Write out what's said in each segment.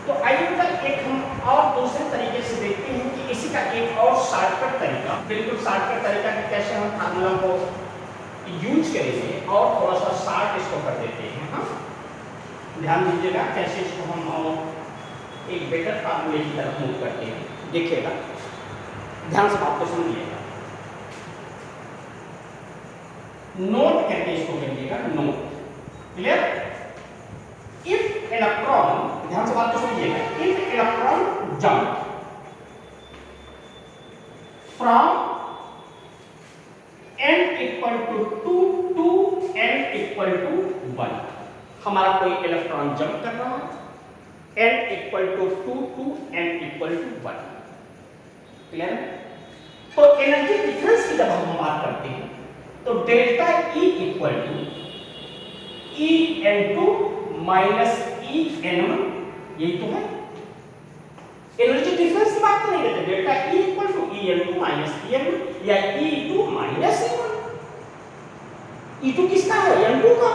तो आइए बेटा एक हम और दूसरे तरीके से देखते हैं कि इसी का एक और शॉर्टकट तरीका, बिल्कुल शॉर्टकट तरीका कि कैसे हम फार्मूला को यूज करेंगे और थोड़ा सा शॉर्ट इसको कर देते हैं। हाँ, ध्यान दीजिएगा कैसे इसको हम और एक बेटर फार्मूले की तरफ मूव करते हैं। देखिएगा, ध्यान से बात को समझिएगा, नोट करके इसको करिएगा, नोट। क्लियर? इफ इलेक्ट्रॉन, ध्यान से बात को समझिएगा, if electron jump from n equal to 2 to n equal to 1, हमारा कोई इलेक्ट्रॉन जंप कर रहा है n equal to 2 to n equal to 1। Clear? तो एनर्जी डिफरेंस की जब हम बात करते हैं तो delta E equal to En2 minus En1, यही तो है। एनर्जी डिफरेंस की बात तो नहीं करते, delta E equal to En2 minus En1 या E2 माइनस E1। E2 किसका है? En2 का।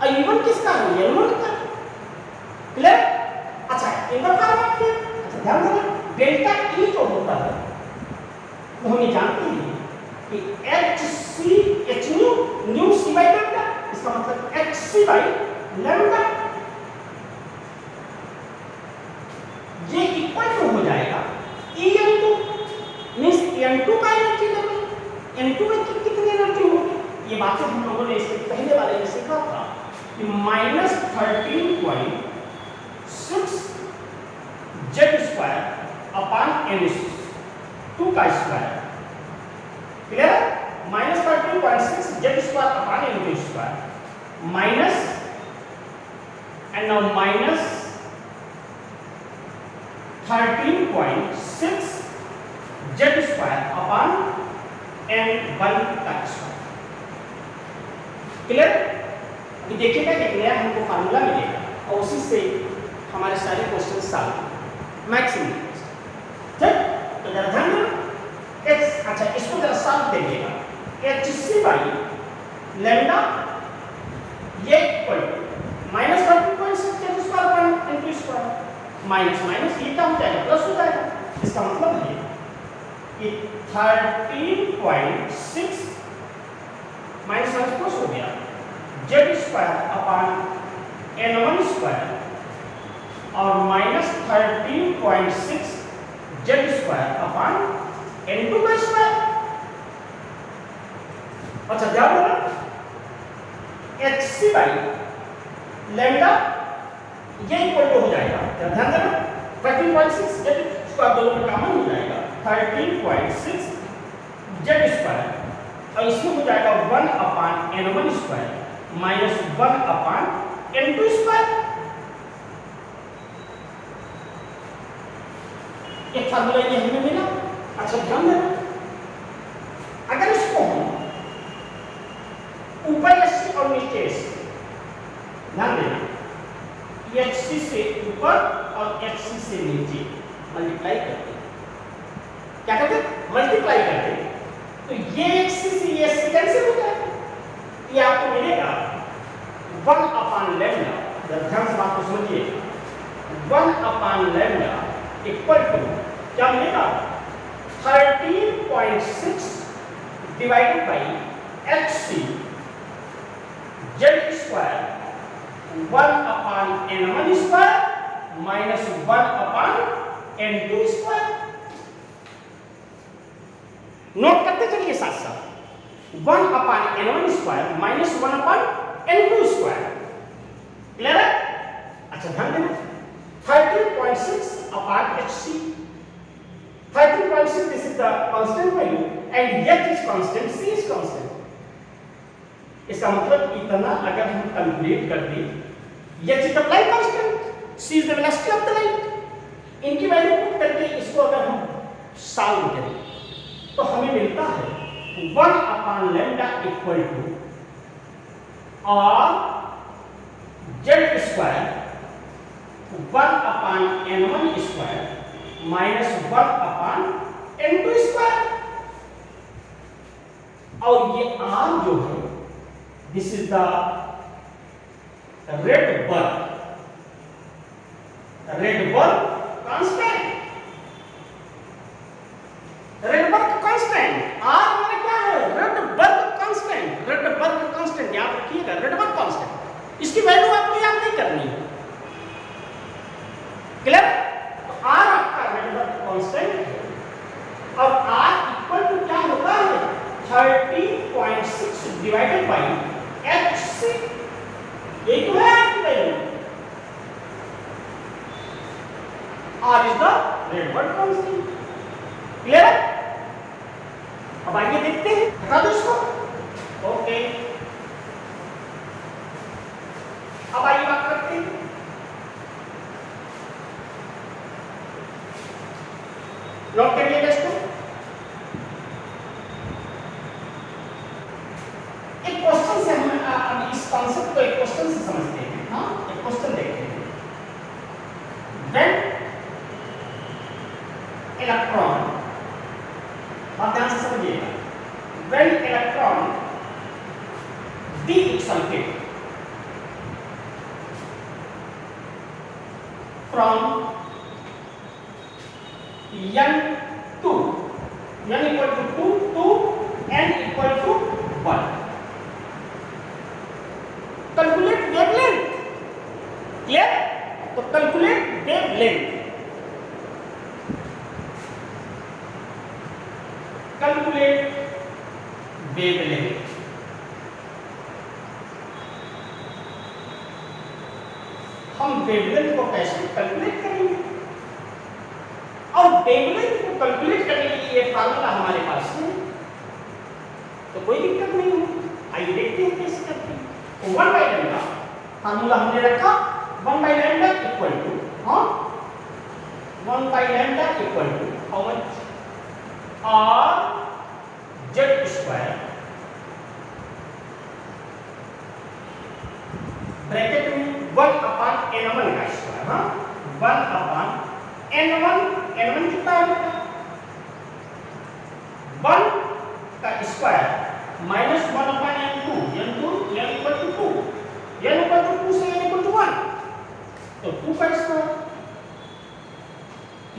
और E1 किसका है? En1 का। क्लियर? अच्छा, इनका फॉर्मूला क्या? अच्छा ध्यान देना, डेल्टा E जो होता है वो हम ये जानते हैं कि Hc new c by delta, इसका मतलब Hc बाई लैम्डा, ये इक्वल टू हो जाएगा En2 मींस En2 का एनर्जी लेवल, N2 में कितनी एनर्जी होगी, ये बातें हम लोगों ने इसके पहले वाले में सीखा था कि -13.6 Z² अपॉन N2 का square. Clear? -13.6 Z² upon N2² minus and now minus 13.6 Z² upon N1 का स्क्वायर। क्लियर? अभी देखिएगा कि नया हमको फार्मूला मिलेगा और उसी से हमारे सारे क्वेश्चन सॉल्व मैक्सिमम। ठीक? तो जरा ध्यान देना, x, अच्छा इसको जरा सॉल्व करिएगा, Hc बाई लैम्डा ये equal to -13.6 Z² upon N2² minus minus ये क्या हो जाएगा? प्लस हो जाएगा। इसका मतलब है कि 13.6 माइनस प्लस हो गया Z² अपॉन N1² और माइनस 13.6 Z² अपॉन N2²। अच्छा ध्यान देना, Hc बाई लैम्डा ये इक्वल टू हो जाएगा, ध्यान देना 13.6 Z² दोनों में कॉमन हो जाएगा 13.6 Z² और इसमें हो जाएगा 1 upon N1² minus 1 upon N2²। एक फार्मूला ये हमें मिला। अच्छा ध्यान देना, अगर इसको हम ऊपर Hc और नीचे Hc, ध्यान देना Hc से ऊपर और Hc से नीचे मल्टीप्लाई करते हैं, क्या करते हैं? मल्टीप्लाई करते हैं, तो ये Hc से ये Hc कैंसिल हो जाएगा, ये आपको मिलेगा 1 अपॉन लैम्डा। ध्यान से बात को समझिए, 1 अपॉन लैम्डा इक्वल टू क्या मिलेगा? 13.6 divided by Hc Z² 1 upon N1² minus 1 upon N2²। Note करते चलिए साथ साथ, 1 upon N1² minus 1 upon N2²। Clear है? अच्छा ध्यान देना, 13.6 upon Hc, 13.6 this is the constant value and H is constant, C is constant। इसका मतलब इतना अगर हम कैलकुलेट कर दें, H is the light constant, C is the velocity of the light, इनकी वैल्यू पुट करके इसको अगर हम सॉल्व करें तो हमें मिलता है 1 अपॉन लैम्डा इक्वल टू और Z² 1 upon N1² minus 1 upon N2²। और ये R जो है this is the red R is the Rydberg constant. Clear है? अब आइए देखते हैं, हटा दो इसको। ओके, अब आइए बात करते हैं नोट करिएगा इसको। एक क्वेश्चन से हम अब इस कॉन्सेप्ट को एक क्वेश्चन से समझते हैं। हाँ, एक क्वेश्चन देखते हैं। When इलेक्ट्रॉन, आप ध्यान से समझिएगा, when electron de-excited from n2, n equal to 2 to n equal to 1, calculate wavelength. Clear? तो calculate wavelength, calculate wavelength। हम वेवलेंथ को कैसे कैलकुलेट करेंगे? और वेवलेंथ को कैलकुलेट करने के लिए फार्मूला हमारे पास है, तो कोई दिक्कत नहीं है। आइए देखते हैं कैसे करते हैं। 1 बाई लैम्डा फार्मूला हमने रखा, 1 बाई लैम्डा इक्वल टू, हाँ, 1 by lambda equal to how much? R Z square bracket में 1 अपॉन n1 का स्क्वायर, हाँ, 1 अपॉन n1 कितना होगा? 1 का square minus 1 upon n2 n equal to 2, n equal to 2 से n इक्वल टू 1, तो 2 का स्क्वायर,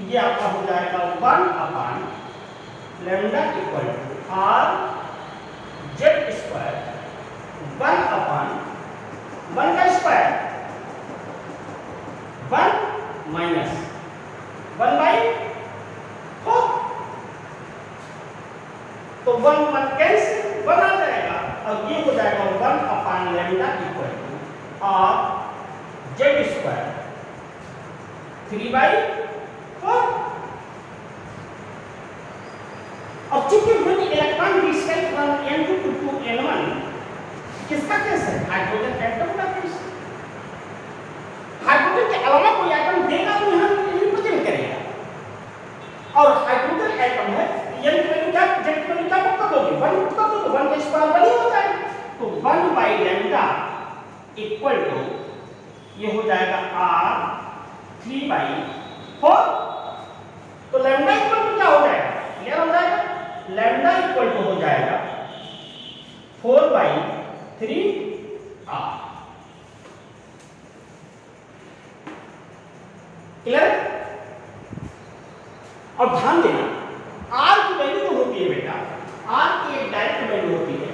ये आपका हो जाएगा 1 upon lambda equal to R Z square 1 upon 1 का स्क्वायर 1 माइनस 1 बाई 4, तो 1 1 कैंसिल, 1 आ जाएगा और ये हो जाएगा 1 upon lambda equal to R Z square 3 by 4। अब चूंकि when इलेक्ट्रॉन डिस्कल फ्रॉम n2 to n1, किसका केस है? हाइड्रोजन एटम का केस। हाइड्रोजन के अलावा कोई एटम देगा तो यहाँ रिप्रेजेंट करेगा, और हाइड्रोजन एटम है, n की वैल्यू क्या, z की वैल्यू क्या पक्का दोगे? 1 पक्का दो, तो 1 का स्क्वायर 1 ही होता है, तो 1 बाई लैम्डा इक्वल टू ये हो जाएगा R 3 बाई 4, तो लैम्डा इक्वल टू क्या हो जाएगा? क्लियर हो जाएगा? लैम्डा इक्वल टू हो जाएगा 4 बाई 3 R। क्लियर? और ध्यान देना, R की वैल्यू जो होती है बेटा, R की एक डायरेक्ट वैल्यू होती है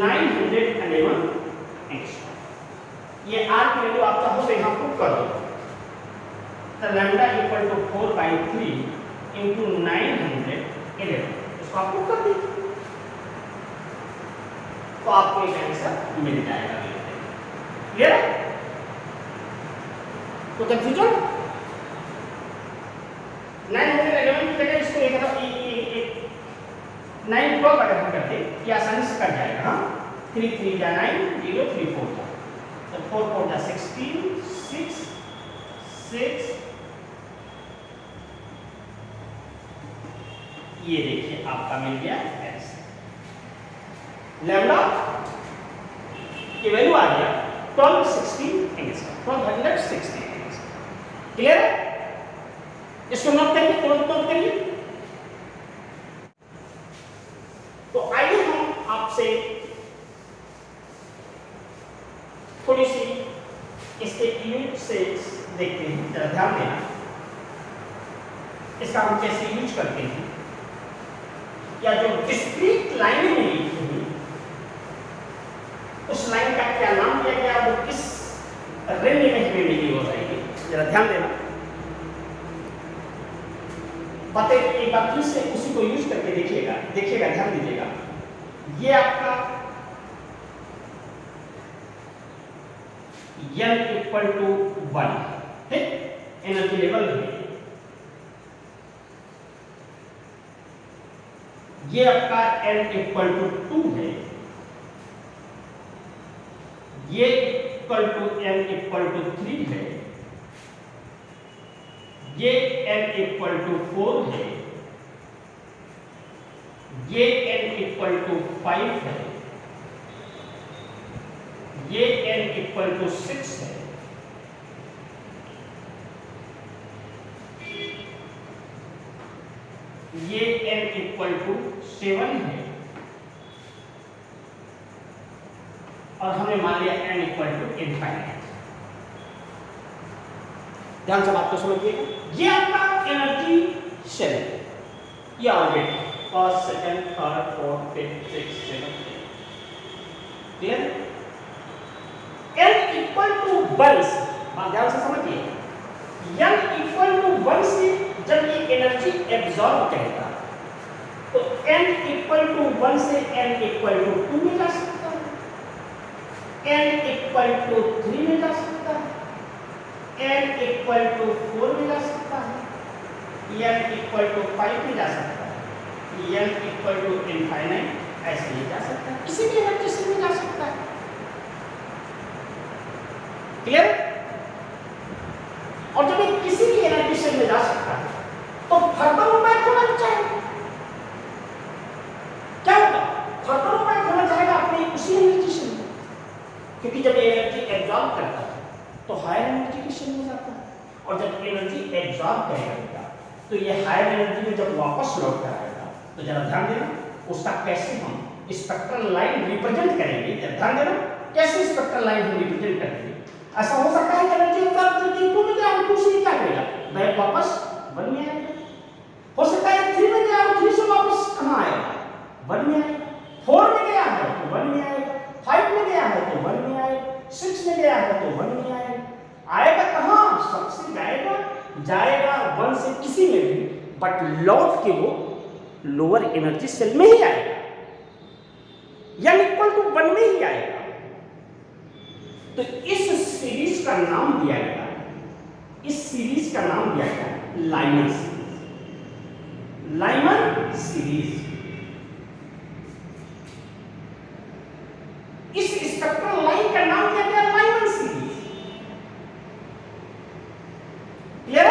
911 एंगस्ट्रॉम। ये R की वैल्यू आप चाहो तो यहाँ पुट कर दो, तो lambda equal to 4 by 3 into 911, इसको आप पुट कर दीजिए, तो आपको एक आंसर मिल जाएगा। क्लियर है? तो कंफ्यूजन 911 की जगह इसको एक 9 12 अगर हम करते कि आसानी से कर जाएगा। हाँ, 3 3 जा 9, 0 3 4 जा, तो 4 4 जा 16, 6 6, ये देखिए आपका मिल गया आंसर। लैम्डा की वैल्यू आ गया 1260 एंगस्ट्रॉम, 1260 एंगस्ट्रॉम। क्लियर है? इसको नोट करिए, तुरंत नोट करिए। तो आइए हम आपसे थोड़ी सी इसके यूनिट से देखते हैं, जरा ध्यान देना इसका हम कैसे यूज करते हैं, या जो डिस्क्रीट लाइनें मिली थी उस लाइन का क्या नाम दिया गया, वो किस रेंज में हमें मिली हो जाएगी, जरा ध्यान देना। बातें एक बार फिर से उसी को यूज करके देखिएगा, ध्यान दीजिएगा। ये आपका n इक्वल टू 1 ठीक, एनर्जी लेवल है, ये आपका n इक्वल टू 2 है, ये equal to n equal to 3 है, ये n इक्वल टू 4 है, ये n इक्वल टू 5 है, ये n इक्वल टू 6 है, ये n इक्वल टू 7 है, और हमने मान लिया n इक्वल टू इनफाइनाइट। ध्यान से बात को समझिएगा। ये आपका एनर्जी शेल है, ये orbit first second third fourth fifth six seven. Clear? n equal to 1 से, बात ध्यान से समझिए, n इक्वल टू 1 से जब ये एनर्जी एब्जॉर्ब करेगा तो n इक्वल टू 1 से n इक्वल टू 2 में जा सकता है, n इक्वल टू 3 में जा सकता है, n इक्वल टू 4 में जा सकता है, n इक्वल टू 5 में जा सकता है, n इक्वल टू इनफाइनाइट ऐसे ही जा सकता है, किसी भी एनर्जी से में जा सकता है। क्लियर? और जब ये किसी भी एनर्जी से में जा सकता है तो फर्दर मूवमेंट होना चाहिए। क्या होगा? फर्दर मूवमेंट होना चाहिए अपने उसी एनर्जी से, क्योंकि जब ये एनर्जी एब्जॉर्ब करता है तो हायर एनर्जी की शेल में जाता है, और जब एनर्जी एब्जॉर्ब करेगा तो ये हायर एनर्जी में जब वापस लौट कर आएगा तो जरा ध्यान देना उसका कैसे हम स्पेक्ट्रल लाइन रिप्रेजेंट करेंगे। ध्यान देना कैसे स्पेक्ट्रल लाइन हम रिप्रेजेंट करेंगे। ऐसा हो सकता है कि एनर्जी एब्जॉर्ब करके 2 में गया और 2 से क्या करेगा, बैक वापस 1 में आएगा। हो सकता है 3 में गया और 3 से वापस कहां आएगा, 1 में आएगा। 4 में गया है तो 1 में आएगा, 5 में गया है तो 1 में आएगा, 6 में गया है तो 1 में आएगा। आएगा कहां, सबसे जाएगा 1 से किसी में भी, बट लौट के वो लोअर एनर्जी सेल में ही आएगा, या इक्वल टू 1 में ही आएगा। तो इस सीरीज का नाम दिया गया, इस सीरीज का नाम दिया गया लाइमन सीरीज। लाइमन सीरीज इस स्पेक्ट्रल लाइन का नाम दिया गया लाइमन सीरीज। क्लियर?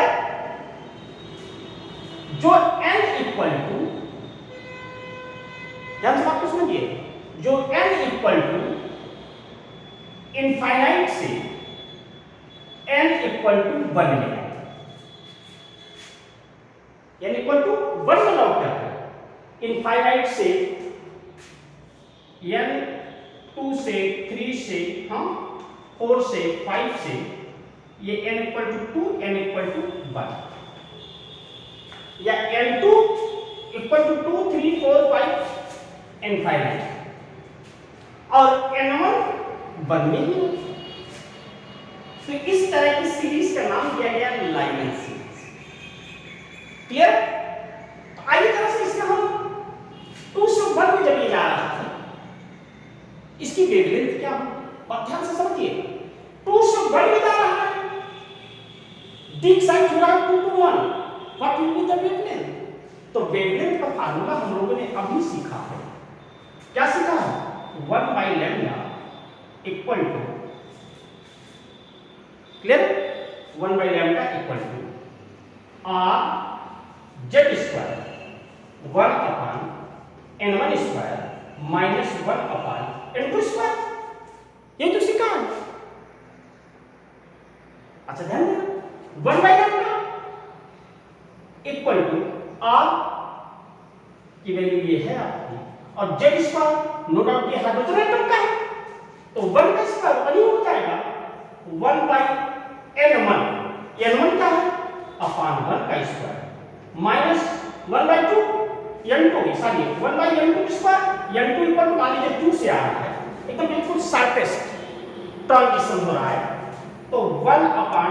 जो n इक्वल टू, ध्यान से बात को समझिए, जो n इक्वल टू इनफाइनाइट से n इक्वल टू 1 में, n इक्वल टू 1 में लौटता है, इनफाइनाइट से n 2 से 3 से 4 से 5 से, ये n equal to 2 n equal to 1, या n2 इक्वल टू 2 3 4 5 इनफाइनाइट, और n1 1 में ही। तो इस तरह की सीरीज का नाम दिया गया लाइमन सीरीज। क्लियर? आइए तरह से इसका हम 2 से 1 में जब ये जा रहा था, इसकी वेवलेंथ क्या हो, बात ध्यान से समझिए। 2 से 1 में जा रहा है, डी साइड हो रहा है 2 to 1, what will be the wavelength? तो वेवलेंथ का फार्मूला हम लोगों ने अभी सीखा है। क्या सीखा है? 1/λ equal to, clear, 1/λ equal to r z square 1 upon n1 square minus 1 upon n2 square. ये तो सीखा है। अच्छा ध्यान देना, 1/λ इक्वल टू r की वैल्यू ये है आपकी, और z स्क्वायर नो डाउट ये हाइड्रोजन एटम का है, तो 1 का स्क्वायर 1 ही हो जाएगा, 1/n1, n1 क्या है, अपॉन 1 का square minus 1/2 n2, sorry 1/n2 square, n2 equal to मान लीजिए 2 से आ रहा है, एकदम बिल्कुल शार्पेस्ट ट्रांजिशन हो रहा है, तो 1 अपॉन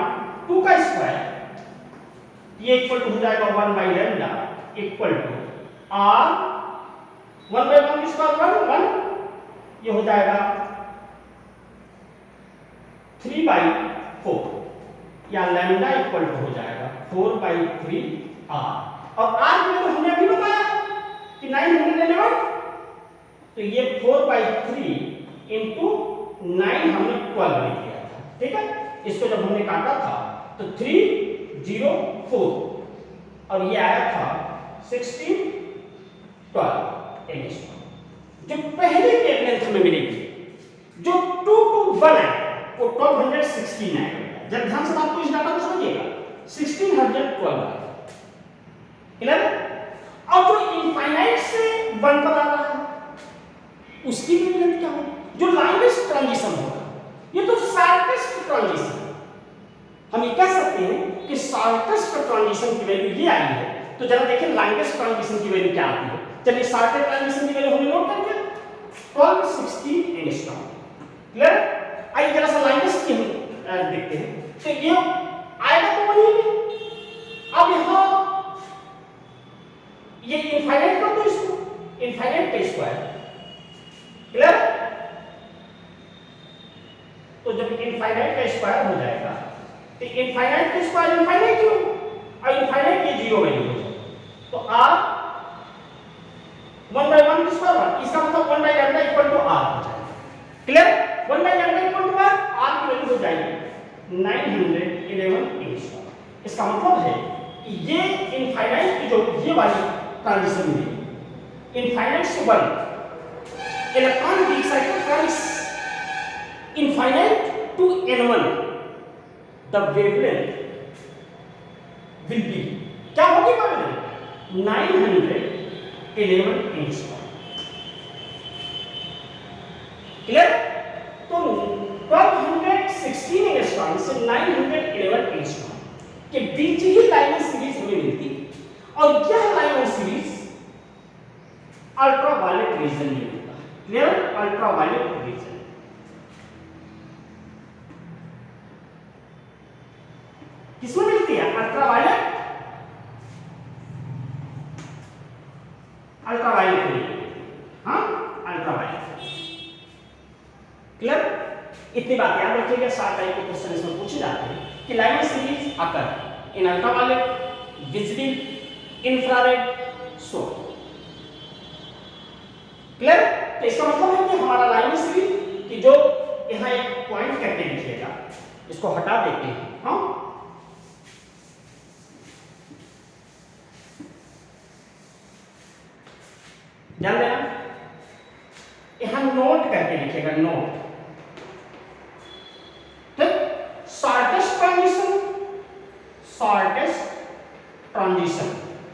2 का स्क्वायर, ये इक्वल टू हो जाएगा 1/λ इक्वल टू r 1/1 स्क्वायर 1 ये हो जाएगा 3/4, या लैम्डा इक्वल टू हो जाएगा 4/3 r। और r की वैल्यू हमने अभी बताया कि 911, तो ये 4/3 इंटू 9 हमने 12 में किया था, ठीक है। इसको जब हमने काटा था तो 304 और ये आया था 1612 एंगस्ट्रॉम। जो पहले वेवलेंथ में मिलेगी, जो 2 to 1 है वो 1216 आएगा। जब ध्यान से आपको इस डाटा को समझिएगा, 1612 क्लियर। और जो इनफाइनाइट से 1 पर आ रहा है उसकी वेवलेंथ क्या होगी? जो लॉन्गेस्ट ट्रांजिशन होगा, ये तो शॉर्टेस्ट ट्रांजिशन। हम ये कह सकते हैं कि शॉर्टेस्ट ट्रांजिशन की वैल्यू ये आई है। तो जरा देखिए लॉन्गेस्ट ट्रांजिशन की वैल्यू क्या आती है। चलिए शॉर्टेस्ट ट्रांजिशन की वैल्यू हमने नोट कर लिया 1260 एंगस्ट्रॉम, क्लियर। आइए जरा सा लॉन्गेस्ट की देखते हैं। तो ये आएगा तो वही है। अब यहां ये इनफाइनाइट कर दो इसको, इनफाइनाइट का स्क्वायर, क्लियर। तो जब इनफाइनाइट का स्क्वायर हो जाएगा तो इनफाइनाइट का स्क्वायर इनफाइनाइट क्यों, और इनफाइनाइट ये 0 वैल्यू हो जाएगा। तो r 1/1 की स्क्वायर 1, इसका मतलब 1/λ इक्वल टू r हो जाएगा, क्लियर। 1/λ इक्वल टू r की वैल्यू हो जाएगी 911 एंगस्ट्रॉम। इसका मतलब है कि ये इनफाइनाइट की जो ये वाली ट्रांजिशन में इनफाइनाइट से 1 electron recycle from infinite to n1, the wavelength will be क्या होगी wavelength 911 एंगस्ट्रॉम, क्लियर। तो 1216 एंगस्ट्रॉम से 911 एंगस्ट्रॉम के बीच ही लाइनर सीरीज हमें मिलती है। और यह लाइनर सीरीज अल्ट्रावायलेट रीजन में मिलता है, क्लियर। अल्ट्रावायलेट रीजन किसमें मिलती है? अल्ट्रावायलेट, अल्ट्रावायलेट में, हाँ अल्ट्रावायलेट, क्लियर। इतनी बात याद रखिएगा, 7 टाइप के क्वेश्चन इसमें पूछे जाते हैं कि Lyman series occur in ultraviolet, visible, infrared, solar, clear. तो इसका मतलब है कि हमारा लाइनर सीरीज कि जो यहां एक पॉइंट करके लिखिएगा, इसको हटा देते हैं, हाँ ध्यान देना, यहां नोट करके लिखिएगा, नोट, ठीक। Shortest transition, shortest transition,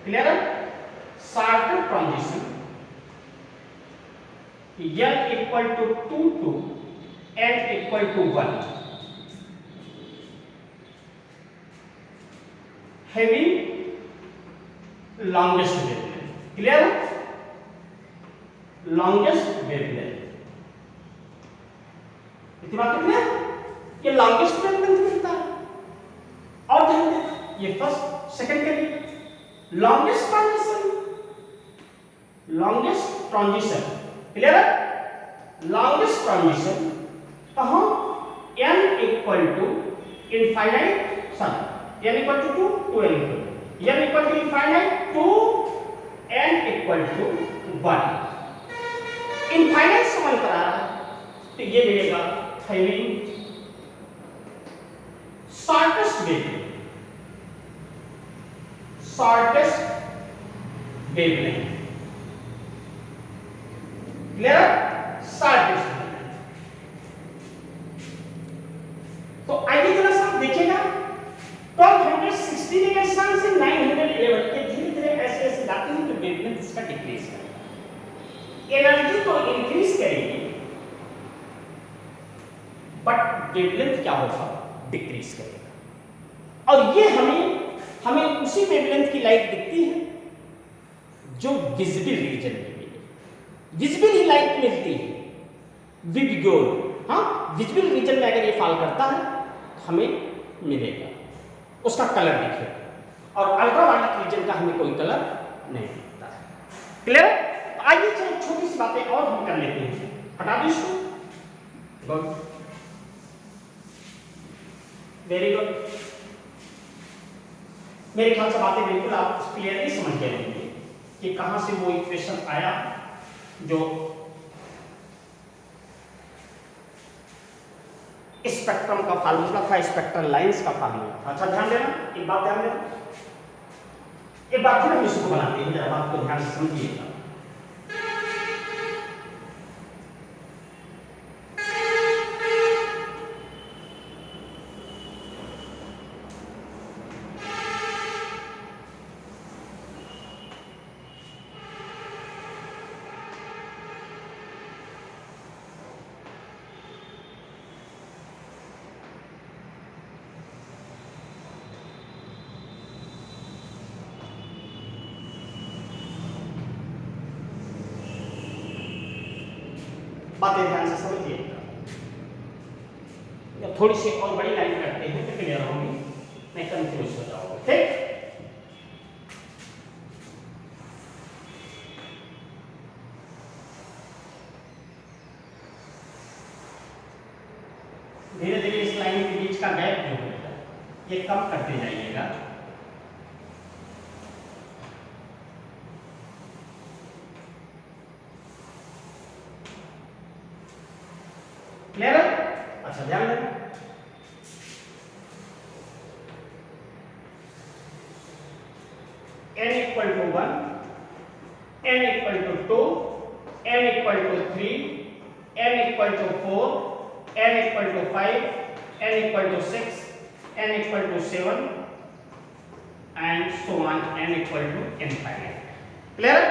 clear है। Shortest transition n equal to 2 to n equal to 1 having longest wavelength, clear. Longest wavelength, इतनी बात क्लियर। ये लॉन्गेस्ट वेवलेंथ मिलता है। और ध्यान दें, ये फर्स्ट सेकंड के लिए longest transition, longest transition, clear है। लॉन्गेस्ट ट्रांजिशन कहां n equal to infinite, sorry n equal to 2 to n equal to infinite to n equal to 1, infinite से 1 पर आ रहा है तो ये मिलेगा having shortest wavelength, shortest wavelength, clear. Shortest wavelength. तो आइए जरा सा देखिएगा 1260 एंगस्ट्रॉम से 911 के धीरे-धीरे ऐसे जाते हैं तो वेवलेंथ इसका डिक्रीज करेगा, एनर्जी तो इंक्रीज करेगी बट वेवलेंथ क्या होगा? डिक्रीज करेगा। और ये हमें उसी वेवलेंथ की लाइट दिखती है जो विजिबल रीजन में मिले, विजिबल ही लाइट मिलती है विबग्योर, हाँ विजिबल रीजन में अगर ये फॉल करता है तो हमें मिलेगा, उसका कलर दिखेगा। और अल्ट्रावायलेट रीजन का हमें कोई कलर नहीं दिखता है, क्लियर। आइए चलो छोटी सी बातें और हम कर लेते हैं, हटा दो इसको, गुड, वेरी गुड। मेरे ख्याल से बातें बिल्कुल आप क्लियरली समझ गए होंगे। कि कहां से वो इक्वेशन आया जो स्पेक्ट्रम का फार्मूला था, स्पेक्ट्रल लाइंस का फार्मूला था। अच्छा ध्यान देना, एक बात ध्यान देना, एक बात फिर हम इसको बनाते हैं, जरा बात को ध्यान से समझिएगा। बातें ध्यान से समझिएगा, थोड़ी सी और बड़ी लाइन करते हैं तो क्लियर होगी, नहीं कंफ्यूज हो जाओगे। ठीक, धीरे धीरे इस लाइन के बीच का गैप जो है ये कम करते जाइएगा। क्लियर है? अच्छा ध्यान देना, n equal to 1, n equal to 2, n equal to 3, n equal to 4, n equal to 5, n equal to 6, n equal to 7 and so on, n equal to infinite. Clear?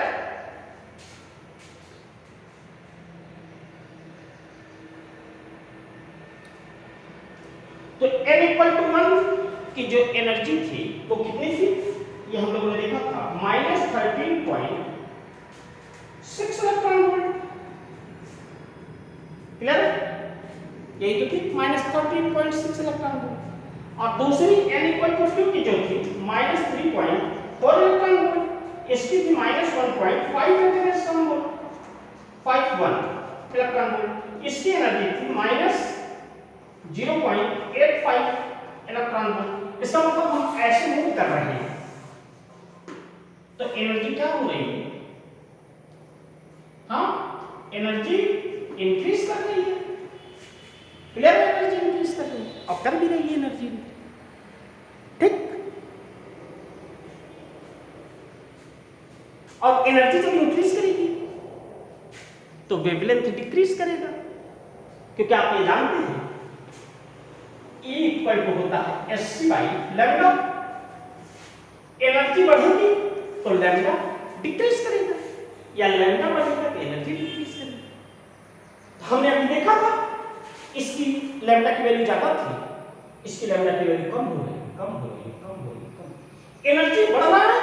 तो n इक्वल टू 1 की जो energy थी वो कितनी थी, ये हम लोगों ने देखा था -13.6 इलेक्ट्रॉन वोल्ट। क्लियर है? यही तो थी -13.6 इलेक्ट्रॉन वोल्ट। और दूसरी n इक्वल टू 2 की जो थी -3.4 इलेक्ट्रॉन वोल्ट, इसकी थी -1.5 इलेक्ट्रॉन वोल्ट, 51 इलेक्ट्रॉन वोल्ट। इसकी एनर्जी थी -0.85 इलेक्ट्रॉन वोल्ट। इसका मतलब हम ऐसे मूव कर रहे हैं तो एनर्जी क्या हो रही है, हाँ एनर्जी इंक्रीज कर रही है। क्लियर है? एनर्जी इंक्रीज कर रही है और कर भी रही है एनर्जी। ठीक, और एनर्जी जब इंक्रीज करेगी तो वेवलेंथ डिक्रीज करेगा, क्योंकि आप ये जानते हैं E इक्वल टू होता है Sc बाई लैम्डा। एनर्जी बढ़ेगी तो लैम्डा डिक्रीज करेगा, या लैम्डा बढ़ेगा तो एनर्जी डिक्रीज करेगी। तो हमने अभी देखा था इसकी लैम्डा की वैल्यू ज्यादा थी, इसकी लैम्डा की वैल्यू कम हो रही, कम हो रही, कम हो रही, कम। एनर्जी बढ़ रहा है,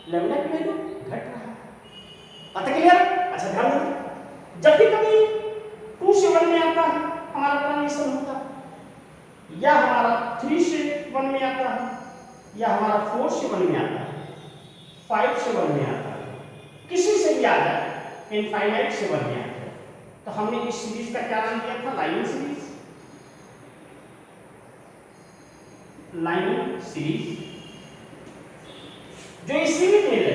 लैम्डा की वैल्यू घट रहा है। पता क्लियर? अच्छा ध्यान रखना, जब भी कभी 2 से 1 में आता है हमारा ट्रांजिशन होता है, या हमारा 3 से 1 में आता है, या हमारा 4 से 1 में आता है, 5 से 1 में आता है, किसी से भी आ जाए इनफाइनाइट से 1 में आता है। तो हमने इस सीरीज का क्या नाम दिया था? Lining series. लाइनिंग सीरीज जो इस सीरीज में है,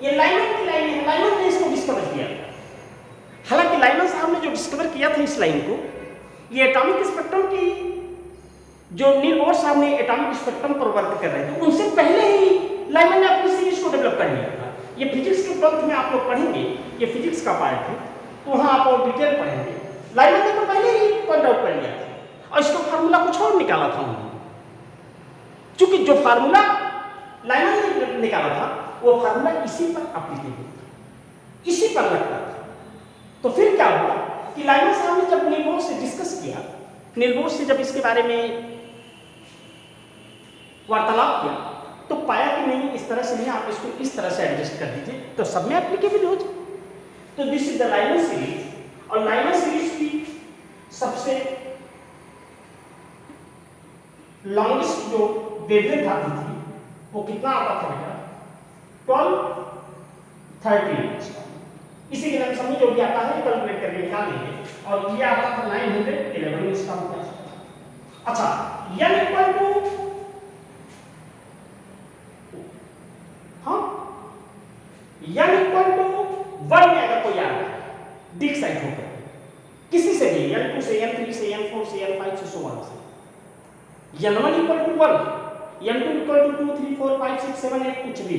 ये लाइनर की लाइन है, लाइनर ने इसको डिस्कवर किया था। हालांकि लाइनर साहब ने जो डिस्कवर किया था इस लाइन को, ये एटॉमिक स्पेक्ट्रम की जो नील बोर साहब ने एटॉमिक स्पेक्ट्रम पर वर्क कर रहे थे, उनसे पहले ही लाइनर ने अपनी सीरीज को डेवलप कर लिया था। ये फिजिक्स के ट्वेल्थ में आप लोग पढ़ेंगे, ये फिजिक्स का पार्ट है, तो वहां आप और डिटेल पढ़ेंगे। लाइनर ने तो पहले ही पॉइंट आउट कर लिया था और इसका फार्मूला कुछ और निकाला था उन्होंने। चूंकि जो फार्मूला लाइनर ने निकाला था वो फार्मूला इसी पर एप्लीकेबल था, इसी पर लगता था। तो फिर क्या हुआ कि लाइनर साहब ने जब नील बोर से डिस्कस किया, नील बोर से जब इसके बारे में वार्तालाप किया, तो पाया कि नहीं इस तरह से नहीं, आप इसको इस तरह से एडजस्ट कर दीजिए तो सब में एप्लीकेबल हो जाए। तो this is the liner series. और लाइनर सीरीज की सबसे लॉन्गेस्ट जो वेवलेंथ आती थी वो कितना आता था बेटा? 12-13। इसी के नाम समझ जो भी आता है कैलकुलेट करके निकाल लेंगे। और ये आता था 911 इसका मतलब। अच्छा, n इक्वल टू, हाँ n1 equal to 1, n2 equal to 2 3 4 5 6 7 8 कुछ भी,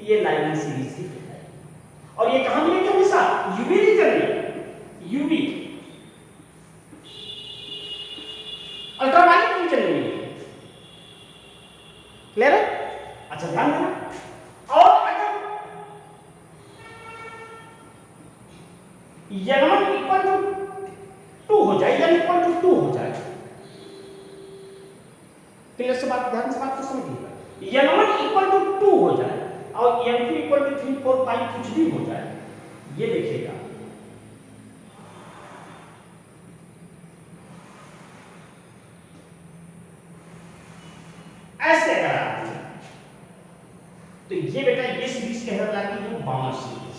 ये लाइन सीरीज ही है। और ये कहां मिलेगी हमेशा? यूवी रीजन में, यूवी अल्ट्रावायलेट रीजन में मिलेगी। क्लियर है? अच्छा ध्यान देना। और अगर n1 इक्वल टू 2 हो जाए, n इक्वल टू 2 हो जाए, क्लियर से बात, ध्यान से बात को समझिएगा। n1 इक्वल टू 2 हो जाए और n2 इक्वल टू 3 4 5 कुछ भी हो जाए, ये देखिएगा ऐसे अगर आती है तो ये बेटा ये सीरीज कहलाती है बामर सीरीज।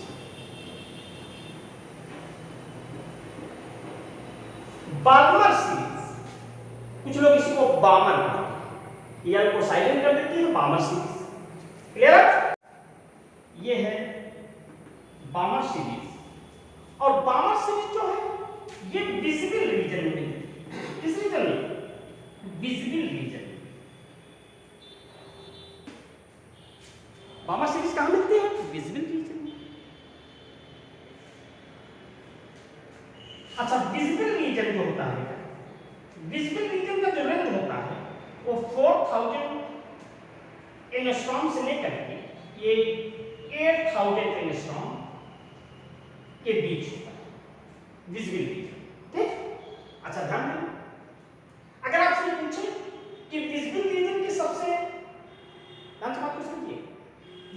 बार्मर सीरीज, कुछ लोग इसको बामर कहते हैं, एल को साइलेंट कर देते हैं, बामर सीरीज। क्लियर है? ये है बामर सीरीज। और बामर सीरीज जो है ये विजिबल रीजन में, किस रीजन में? Visible region. बामर सीरीज कहां मिलती है? विजिबल रीजन में। अच्छा, विजिबल रीजन जो होता है, विजिबल रीजन का जो रेंज होता है वो 4000 एंगस्ट्रॉम से लेकर के ये 8000 एंगस्ट्रॉम के बीच होता है विजिबल रीजन। ठीक? अच्छा ध्यान देना, अगर आपसे पूछे कि विजिबल रीजन की सबसे, ध्यान से बात को समझिए,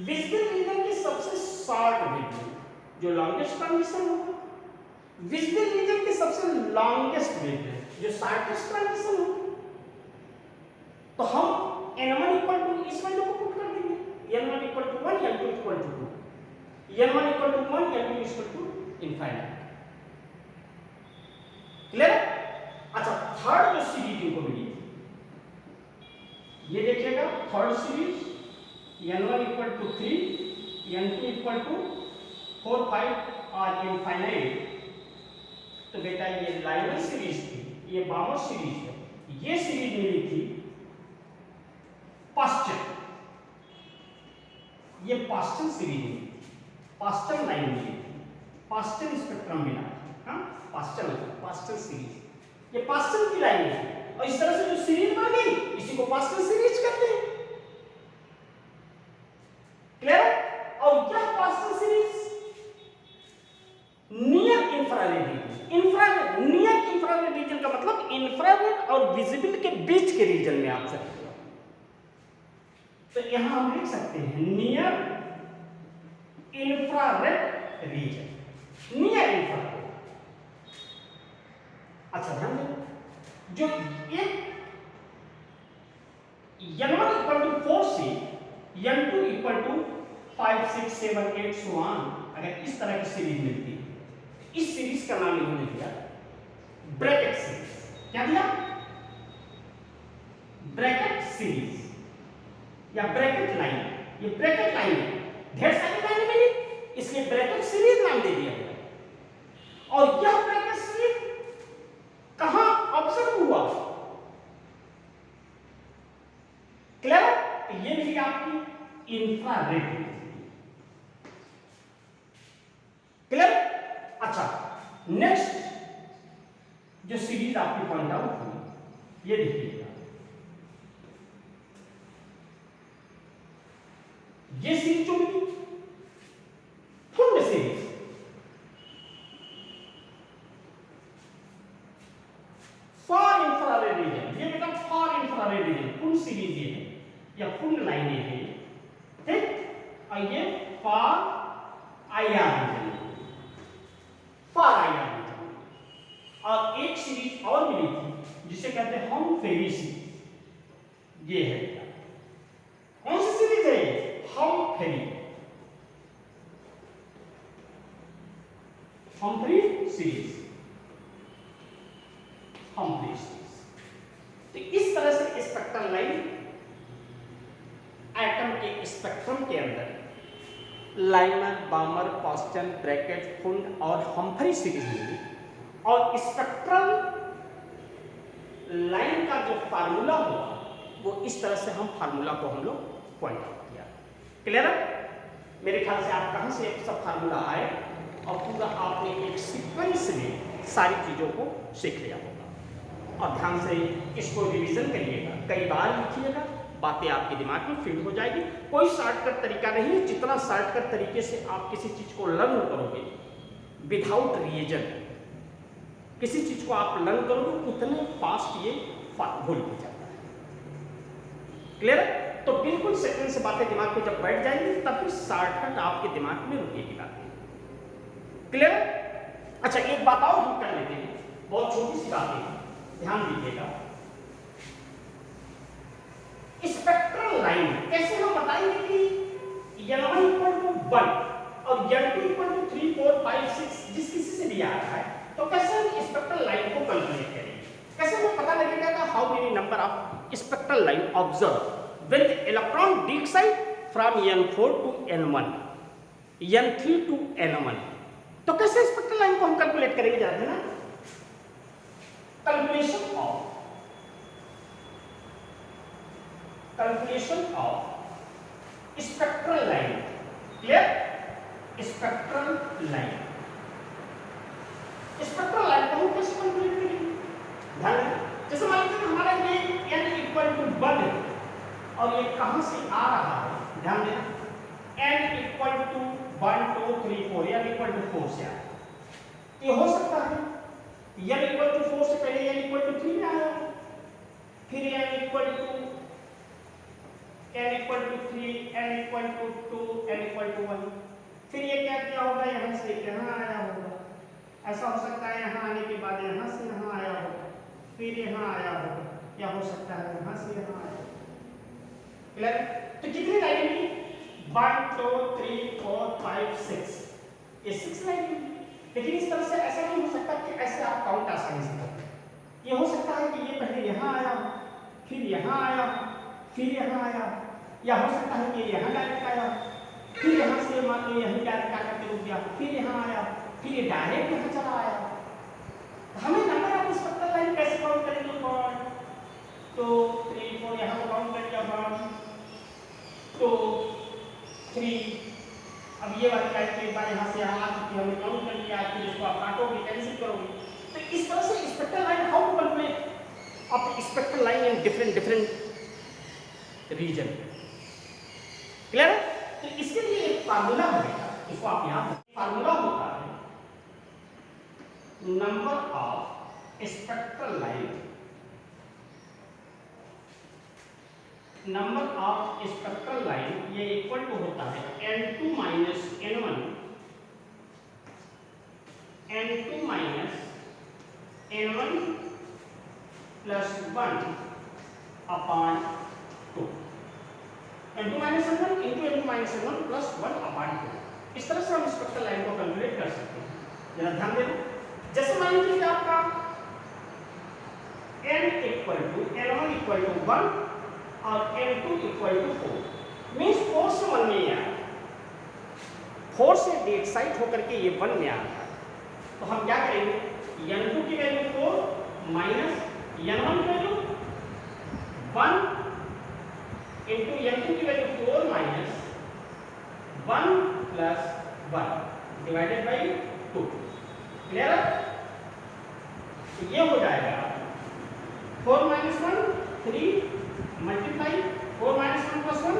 विजिबल रीजन की सबसे शॉर्ट रीजन जो लॉन्गेस्ट ट्रांजिशन होगा, विजिबल रीजन की सबसे लॉन्गेस्ट रीजन जो शॉर्टेस्ट ट्रांजिशन होगा, तो हम n1 इक्वल टू इस वैल्यू को पुट कर देंगे, n1 equal to 1, n2 equal to 2, n1 equal to 1, n2 equal to infinite. Clear? अच्छा, थर्ड जो सीरीज इनको मिली ये देखिएगा, third series n1 equal to 3, n2 equal to 4 5 और इनफाइनाइट। तो बेटा ये लाइनर सीरीज थी, ये बामर सीरीज है। ये सीरीज मिली थी पास्चल, ये पास्चल सीरीज मिली थी, पास्चल लाइन मिली थी, पास्चल स्पेक्ट्रम मिला था। हाँ, पास्चल सीरीज, ये पास्चल की लाइन है। और इस तरह से जो सीरीज बन गई इसी को पास्चल सीरीज कहते हैं। क्लियर? और यह Paschen series near infrared region, infrared, near infrared region का मतलब इंफ्रारेड और विजिबल के बीच के रीजन में आप सकते हो। तो यहां हम लिख सकते हैं near infrared reason, near infrared. अच्छा ध्यान दें, जो ये n1 इक्वल टू 4 से n2 equal to 5 6 7 8 so on, अगर इस तरह की सीरीज मिलती है, इस सीरीज का नाम इन्होंने दिया ब्रैकेट सीरीज। क्या दिया? ब्रैकेट सीरीज या ब्रैकेट लाइन। ये ब्रैकेट लाइन है, ढेर सारी लाइनें मिली इसलिए ब्रैकेट सीरीज नाम दे दिया गया। और यह ब्रैकेट सीरीज कहां ऑब्जर्व हुआ? क्लियर? ये मिली आपकी इंफ्रारेड। क्लियर? अच्छा, नेक्स्ट जो सीरीज आपकी पॉइंट आउट हुई, ये देखिएगा, ये सीरीज जो मिली फुल सीरीज, फॉर इंफ्रारेड रीजन। ये बेटा फॉर इंफ्रारेड रीजन फुल सीरीज ये है या फुल लाइन है, ठीक? और ये far IR region, far IR region. और एक सीरीज और मिली थी जिसे कहते हैं हम्फ्री सीरीज। ये है, कौन सी सीरीज है? Humphry series, Humphry series. तो इस तरह से स्पेक्ट्रल लाइन एटम के स्पेक्ट्रम के अंदर लाइनर, बामर, पास्चल, ब्रैकेट, फुंड और हम्फ्री सीरीज मिली। और स्पेक्ट्रल लाइन का जो फार्मूला हुआ वो इस तरह से हम फार्मूला को हम लोग पॉइंट आउट किया। क्लियर है? मेरे ख्याल से आप कहाँ से सब फार्मूला आए और पूरा आपने एक सीक्वेंस में सारी चीज़ों को सीख लिया होगा। और ध्यान से इसको रिवीजन करिएगा, कई बार लिखिएगा, बातें आपके दिमाग में फिट हो जाएगी। कोई शॉर्टकट तरीका नहीं है, जितना शॉर्टकट तरीके से आप किसी चीज़ को लर्न करोगे विदाउट रिवीजन, किसी चीज़ को आप लर्न करोगे उतने फास्ट ये भूल हो जाता है। क्लियर है? तो बिल्कुल सेकंड से बातें दिमाग में जब बैठ जाएंगी तभी शॉर्टकट आपके दिमाग में रुकेगी बातें। क्लियर है? अच्छा, एक बात और हम कर लेते हैं, बहुत छोटी सी बात है, ध्यान दीजिएगा। स्पेक्ट्रल लाइन कैसे हम बताएंगे कि n1 इक्वल टू 1 और n2 इक्वल टू 3 4 5 6 जिस किसी से भी आ रहा है, तो कैसे हम स्पेक्ट्रल लाइन को कैलकुलेट करेंगे? कैसे हमें पता लगेगा कि how many number of spectral line observe with electron d side from n4 to n1 n3 to n1? तो कैसे स्पेक्ट्रल लाइन को हम कैलकुलेट करेंगे? जानते हैं ना, calculation of spectral line. Clear? Spectral line, spectral line को हम कैसे कैलकुलेट करेंगे? ध्यान दें, जैसे मान लीजिए हमारा ये n इक्वल टू 1 है और ये कहां से आ रहा है? ध्यान देना, n equal to 1 2 3 4 n equal to 4 से आया। ये हो सकता है n इक्वल टू 4 से पहले n इक्वल टू 3 में आया, फिर n equal to 3 n equal to 2 n equal to 1, फिर ये क्या किया होगा? यहां से यहां आया होगा। ऐसा हो सकता है यहां आने के बाद यहां से यहां आया होगा, फिर यहां आया होगा, या हो सकता है यहां से यहां आया। क्लियर? तो कितनी लाइन की? 1 2 3 4 5 6, ये 6 लाइन की। लेकिन इस तरह से ऐसा नहीं हो सकता कि ऐसे आप काउंट आसानी से कर लें। ये हो सकता है कि ये पहले यहाँ आया, फिर यहाँ आया, फिर यहाँ आया, या हो सकता है कि यहाँ डायरेक्ट आया, फिर यहाँ से मान लो यहीं डायरेक्ट आकर के रुक गया, फिर यहाँ आया, फिर ये डायरेक्ट यहाँ चला आया। हमें नंबर ऑफ स्पेक्ट्रल लाइन कैसे काउंट करेंगे? 1 2 3 4 यहाँ को काउंट कर लिया, 1 2 3, अब ये वाली लाइन के बाद यहाँ से यहाँ आ चुकी है, हमने काउंट कर लिया, फिर इसको आप काटोगे, कैंसिल करोगे। तो इस तरह से spectral line how to calculate of spectral line in different region. Clear है? तो इसके लिए एक फार्मूला होगा, इसको आप याद रखें। फार्मूला होता है number of spectral line, number of spectral line ये इक्वल टू होता है n2 minus n1 plus 1 upon 2, n2 minus n1 into n2 minus n1 plus 1 upon 2। इस तरह से हम स्पेक्ट्रल लाइन को कैलकुलेट कर सकते हैं। जरा ध्यान देना, जैसे मान लीजिए आपका n equal to n1 equal to 1 और n2 इक्वल टू 4, मीन्स 4 से 1 में आया, 4 से डेट साइड होकर के ये 1 में आ रहा है। तो हम क्या करेंगे? n2 की वैल्यू 4 माइनस n1 की वैल्यू 1 इंटू n2 की value 4 minus 1 plus 1 divided by 2। Clear है? तो ये हो जाएगा 4 माइनस 1 3 मल्टीप्लाई 4 माइनस 1 प्लस 1,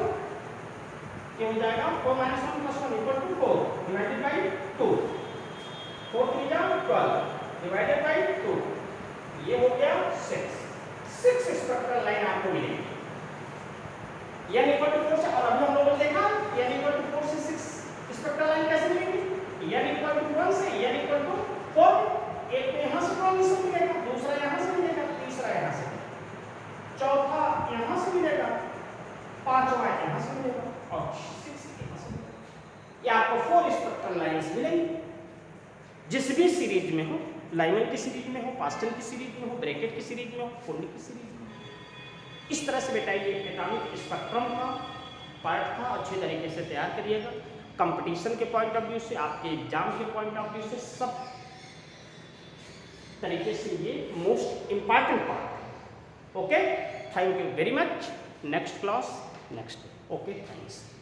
ये हो जाएगा 4 minus 1 plus 1 equal to 4 divided by 2, 4 3 जा 12 डिवाइडेड बाई 2, ये हो गया 6 स्पेक्ट्रल लाइन आपको मिलेगी n इक्वल टू 4 से। और अभी हम लोगों ने देखा n इक्वल टू 4 से 6 स्पेक्ट्रल लाइन कैसे मिलेगी? n इक्वल टू 1 से n इक्वल टू 4, एक तो यहाँ से ट्रांजिशन मिलेगा, दूसरा यहाँ से मिलेगा, तीसरा यहाँ से, चौथा यहाँ से मिलेगा, पांचवा यहाँ से मिलेगा और 6 यहाँ से मिलेगा। ये आपको 4 स्पेक्ट्रल लाइंस मिलेंगी, जिस भी सीरीज में हो, लाइमन की सीरीज में हो, पास्टन की सीरीज में हो, ब्रैकेट की सीरीज में हो, कोनिक की सीरीज में हो। इस तरह से बेटा ये एटॉमिक स्पेक्ट्रम का पार्ट था, अच्छे तरीके से तैयार करिएगा। कंपटीशन के पॉइंट ऑफ व्यू से, आपके एग्जाम के पॉइंट ऑफ व्यू से, सब तरीके से ये मोस्ट इंपॉर्टेंट पार्ट है। Okay, thank you very much. Next class next day. Okay, thanks.